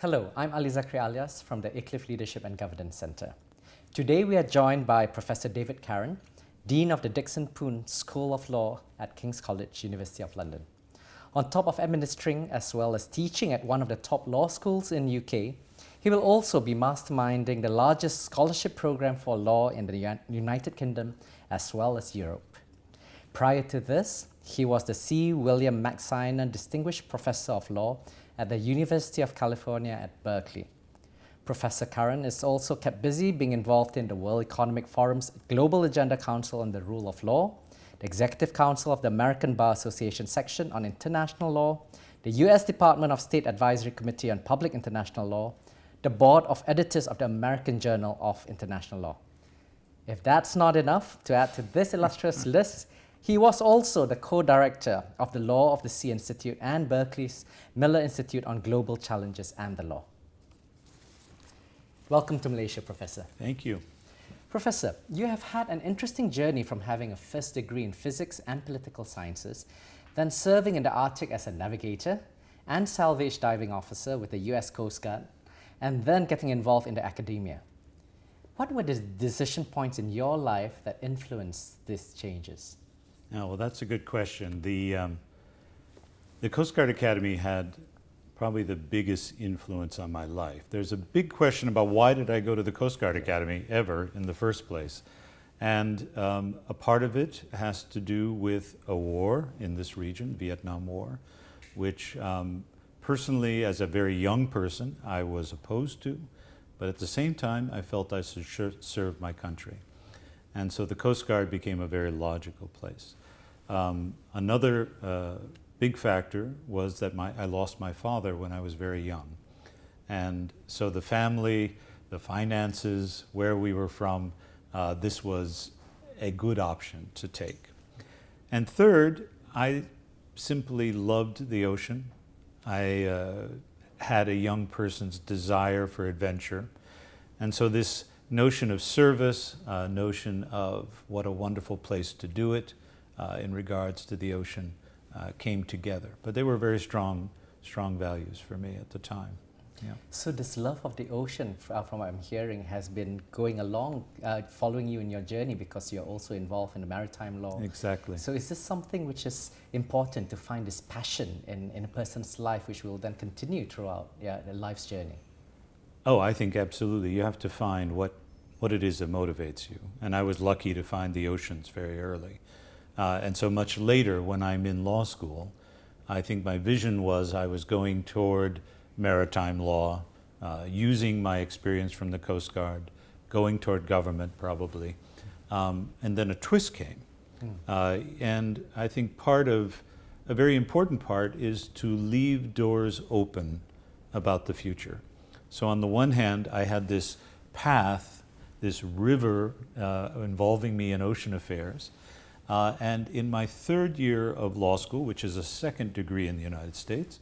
Hello, I'm Ali Zakri Alias from the Icliffe Leadership and Governance Center. Today we are joined by Professor David Caron, Dean of the Dixon Poon School of Law at King's College, University of London. On top of administering as well as teaching at one of the top law schools in the UK, he will also be masterminding the largest scholarship program for law in the United Kingdom as well as Europe. Prior to this, he was the C. William Maxiner Distinguished Professor of Law at the University of California at Berkeley. Professor Caron is also kept busy being involved in the World Economic Forum's Global Agenda Council on the Rule of Law, the Executive Council of the American Bar Association Section on International Law, the U.S. Department of State Advisory Committee on Public International Law, the Board of Editors of the American Journal of International Law. If that's not enough, to add to this illustrious list, he was also the co-director of the Law of the Sea Institute and Berkeley's Miller Institute on Global Challenges and the Law. Welcome to Malaysia, Professor. Thank you. Professor, you have had an interesting journey from having a first degree in physics and political sciences, then serving in the Arctic as a navigator and salvage diving officer with the US Coast Guard, and then getting involved in the academia. What were the decision points in your life that influenced these changes? Well, that's a good question. The Coast Guard Academy had probably the biggest influence on my life. There's a big question about why did I go to the Coast Guard Academy ever in the first place? And a part of it has to do with a war in this region, Vietnam War, which personally, as a very young person, I was opposed to, but at the same time, I felt I should serve my country. And so the Coast Guard became a very logical place. Another big factor was that I lost my father when I was very young. And so the family, the finances, where we were from, this was a good option to take. And third, I simply loved the ocean. I had a young person's desire for adventure. And so this notion of service, notion of what a wonderful place to do it in regards to the ocean came together. But they were very strong values for me at the time. Yeah. So this love of the ocean, from what I'm hearing, has been going along, following you in your journey because you're also involved in the maritime law. Exactly. So is this something which is important to find this passion in a person's life which will then continue throughout their life's journey? Oh, I think absolutely. You have to find what it is that motivates you. And I was lucky to find the oceans very early. And so much later, when I'm in law school, I think my vision was I was going toward maritime law, using my experience from the Coast Guard, going toward government probably. And then a twist came. And I think a very important part is to leave doors open about the future. So on the one hand, I had this path, this river involving me in ocean affairs. And in my third year of law school, which is a second degree in the United States,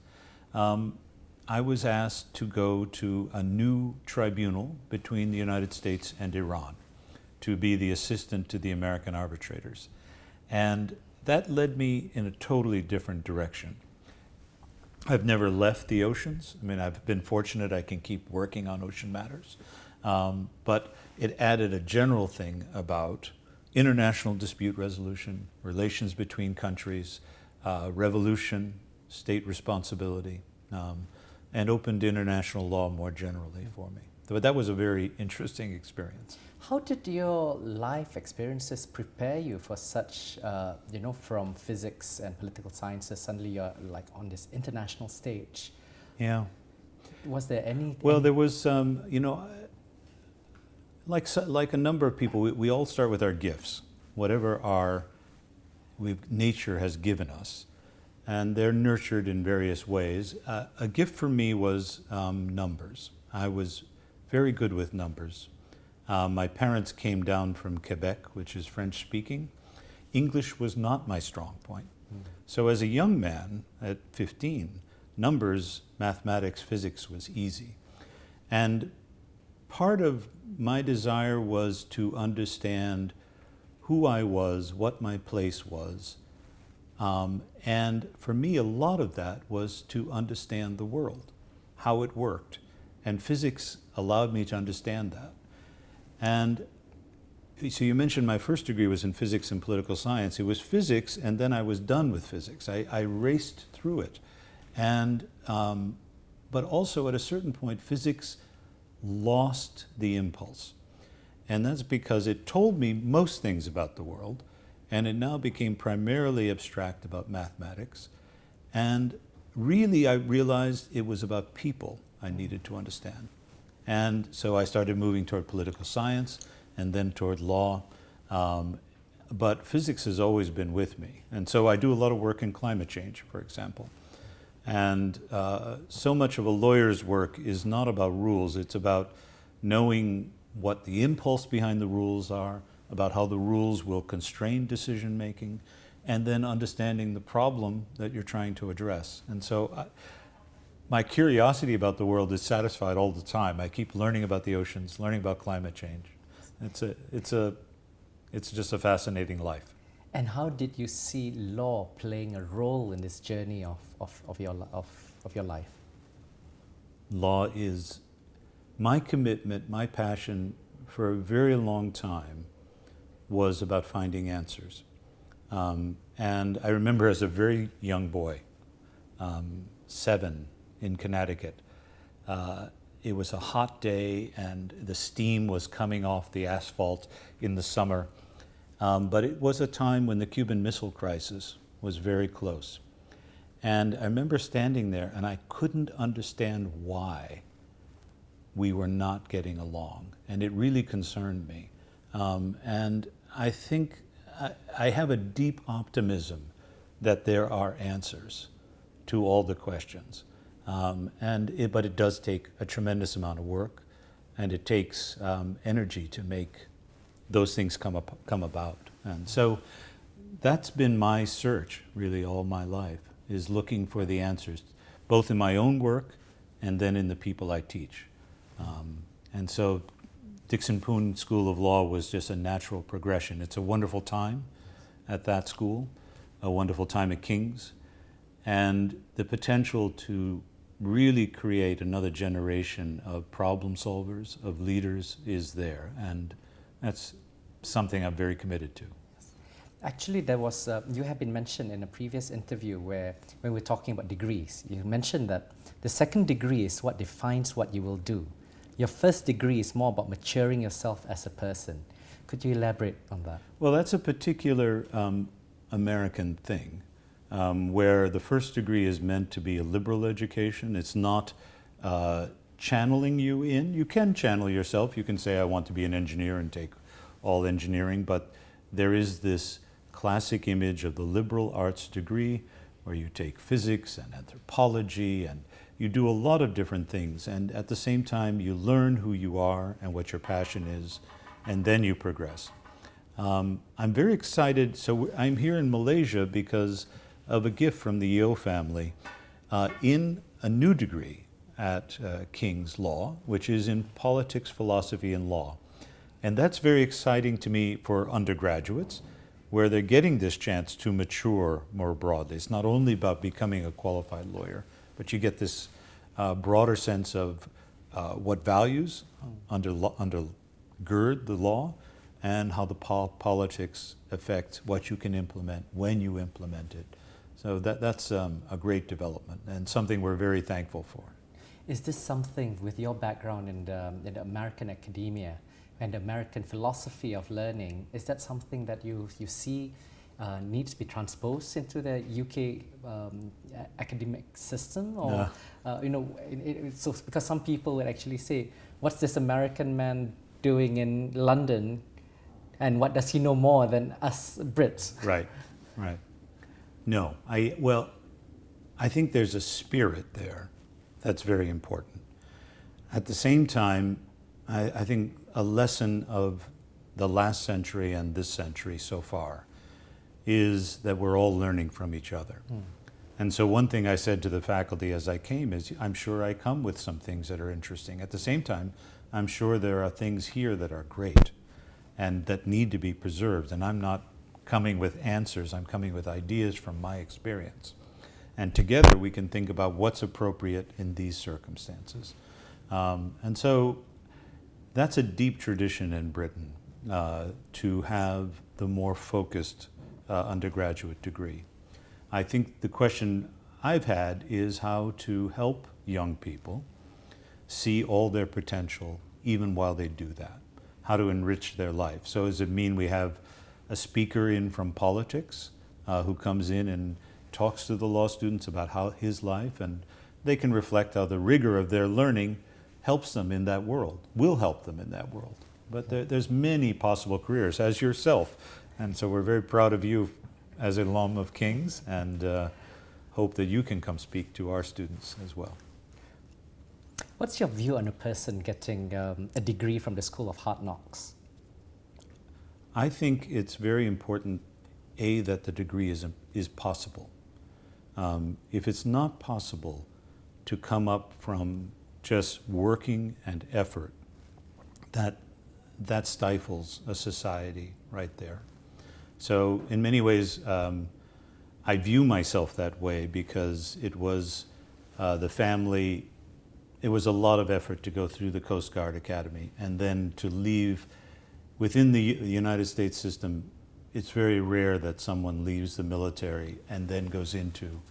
I was asked to go to a new tribunal between the United States and Iran to be the assistant to the American arbitrators. And that led me in a totally different direction. I've never left the oceans. I mean, I've been fortunate I can keep working on ocean matters. But it added a general thing about international dispute resolution, relations between countries, revolution, state responsibility, and opened international law more generally for me. But that was a very interesting experience. How did your life experiences prepare you for such, from physics and political sciences, suddenly you're like on this international stage? Yeah. Was there any? Well, there was, like a number of people, we all start with our gifts, whatever nature has given us. And they're nurtured in various ways. A gift for me was numbers. I was very good with numbers. My parents came down from Quebec, which is French speaking. English was not my strong point. So as a young man at 15, numbers, mathematics, physics was easy. And part of my desire was to understand who I was, what my place was. And for me, a lot of that was to understand the world, how it worked, And physics allowed me to understand that. And so you mentioned my first degree was in physics and political science. It was physics, and then I was done with physics. I raced through it. And, but also at a certain point, physics lost the impulse. And that's because it told me most things about the world, and it now became primarily abstract about mathematics. And really, I realized it was about people I needed to understand. And so I started moving toward political science and then toward law. But physics has always been with me. And so I do a lot of work in climate change, for example. And so much of a lawyer's work is not about rules. It's about knowing what the impulse behind the rules are, about how the rules will constrain decision making, and then understanding the problem that you're trying to address. And so my curiosity about the world is satisfied all the time. I keep learning about the oceans, learning about climate change. It's just a fascinating life. And how did you see law playing a role in this journey of your life? Law is my commitment, my passion for a very long time was about finding answers. And I remember as a very young boy, 7 in Connecticut, it was a hot day and the steam was coming off the asphalt in the summer. But it was a time when the Cuban Missile Crisis was very close. And I remember standing there and I couldn't understand why we were not getting along. And it really concerned me. And I think I have a deep optimism that there are answers to all the questions. But it does take a tremendous amount of work, and it takes energy to make those things come about. And so that's been my search really all my life, is looking for the answers, both in my own work and then in the people I teach. And so Dixon Poon School of Law was just a natural progression. It's a wonderful time at that school, a wonderful time at King's, and the potential to really create another generation of problem solvers, of leaders is there. And that's something I'm very committed to. Actually, there was, you have been mentioned in a previous interview where when we're talking about degrees, you mentioned that the second degree is what defines what you will do. Your first degree is more about maturing yourself as a person. Could you elaborate on that? Well, that's a particular American thing, where the first degree is meant to be a liberal education. It's not channeling you in. You can channel yourself. You can say, I want to be an engineer and take all engineering, but there is this classic image of the liberal arts degree where you take physics and anthropology and you do a lot of different things, and at the same time you learn who you are and what your passion is, and then you progress. I'm very excited. So I'm here in Malaysia because of a gift from the Yeo family in a new degree at King's Law, which is in politics, philosophy, and law. And that's very exciting to me for undergraduates, where they're getting this chance to mature more broadly. It's not only about becoming a qualified lawyer, but you get this broader sense of what values undergird the law and how the politics affect what you can implement when you implement it. So that's a great development and something we're very thankful for. Is this something with your background in the American academia and the American philosophy of learning, is that something that you see needs to be transposed into the UK academic system, or so because some people would actually say, what's this American man doing in London, and what does he know more than us Brits? Right. No, I think there's a spirit there that's very important. At the same time, I think a lesson of the last century and this century so far is that we're all learning from each other. And so one thing I said to the faculty as I came is, I'm sure I come with some things that are interesting. At the same time, I'm sure there are things here that are great and that need to be preserved. And I'm not coming with answers, I'm coming with ideas from my experience. And together we can think about what's appropriate in these circumstances. And so that's a deep tradition in Britain, to have the more focused undergraduate degree. I think the question I've had is how to help young people see all their potential even while they do that, how to enrich their life. So does it mean we have a speaker in from politics who comes in and talks to the law students about how his life, and they can reflect how the rigor of their learning helps them in that world, will help them in that world. But there's many possible careers, as yourself. And so we're very proud of you as an alum of King's, and hope that you can come speak to our students as well. What's your view on a person getting a degree from the School of Hard Knocks? I think it's very important, A, that the degree is possible. If it's not possible to come up from just working and effort, that stifles a society right there. So in many ways, I view myself that way because it was the family. It was a lot of effort to go through the Coast Guard Academy and then to leave. Within the United States system, it's very rare that someone leaves the military and then goes into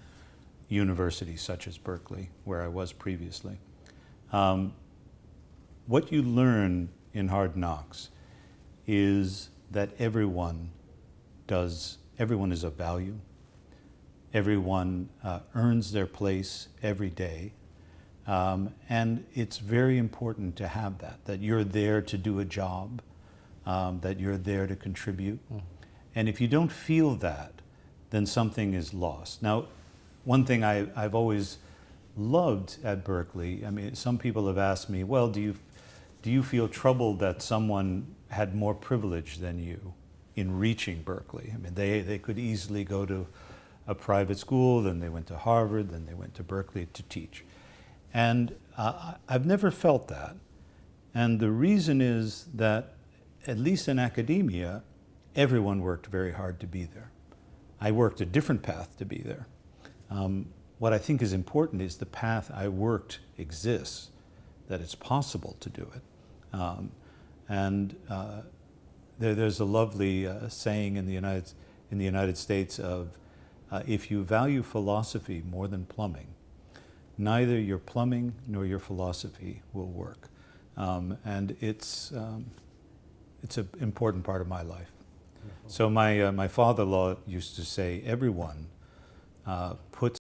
universities such as Berkeley, where I was previously. What you learn in Hard Knocks is that everyone is of value. Everyone earns their place every day. And it's very important to have that you're there to do a job, that you're there to contribute. And if you don't feel that, then something is lost. Now, one thing I've always loved at Berkeley, I mean, some people have asked me, well, do you feel troubled that someone had more privilege than you in reaching Berkeley? I mean, they could easily go to a private school, then they went to Harvard, then they went to Berkeley to teach. And I've never felt that. And the reason is that, at least in academia, everyone worked very hard to be there. I worked a different path to be there. What I think is important is the path I worked exists, that it's possible to do it. There's a lovely saying in the United States of, if you value philosophy more than plumbing, neither your plumbing nor your philosophy will work. And it's an important part of my life. So my father-in-law used to say, everyone puts